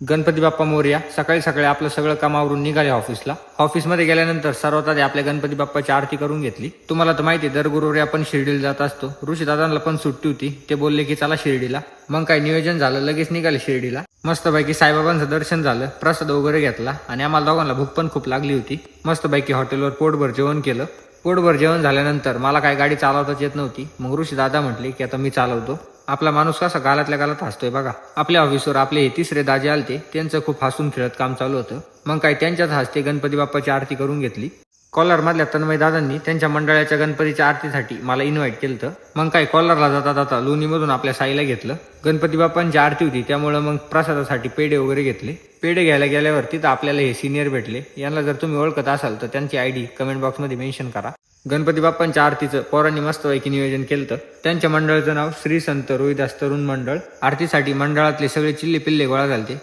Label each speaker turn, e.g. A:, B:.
A: गणपती बाप्पा मोरया. सकाळी सकाळी आपलं सगळं कामावरून निघाले ऑफिसला. ऑफिसमध्ये गेल्यानंतर सर्वात आधी आपल्या गणपती बाप्पाची आरती करून घेतली. तुम्हाला तर माहिती आहे, दर गुरुवारी आपण शिर्डीला जात असतो. ऋषीदादांना पण सुट्टी होती, ते बोलले की चला शिर्डीला. मग काय नियोजन झालं, लगेच निघाले शिर्डीला. मस्तपैकी साईबाबांचं दर्शन झालं, प्रसाद वगैरे घेतला आणि आम्हाला दोघांना भूक पण खूप लागली होती. मस्तपैकी हॉटेलवर पोटभर जेवण केलं. पोटभर जेवण झाल्यानंतर मला काय गाडी चालवताच येत नव्हती. मग ऋषी दादा म्हटले की आता मी चालवतो. आपला माणूस कसा गालातल्या गालात हसतोय बघा. आपल्या ऑफिसवर आपले हे तिसरे दाजे आलते, त्यांचं खूप हसून खेळत काम चालू होतं. मग काय त्यांच्याच हस्ते गणपती बाप्पाची आरती करून घेतली. कॉलर मधल्या तन्मय दादांनी त्यांच्या मंडळाच्या गणपतीच्या आरतीसाठी मला इन्व्हाइट केलं. मग काय कॉलरला जाता जाता लोणीमधून आपल्या साईला घेतलं. गणपती बाप्पांची आरती होती, त्यामुळे मग प्रसादासाठी पेढे वगैरे घेतले. पेढे घ्यायला गेल्यावर तिथं आपल्याला हे सिनियर भेटले. यांना जर तुम्ही ओळखत असाल तर त्यांची आयडी कमेंट बॉक्समध्ये मेन्शन करा. गणपती बाप्पांच्या आरतीचं पोरांनी मस्तपैकी नियोजन केलं. त्यांच्या मंडळाचं नाव श्री संत रोहिदास तरुण मंडळ. आरतीसाठी मंडळातले सगळे चिल्ले पिल्ले गोळा झालते.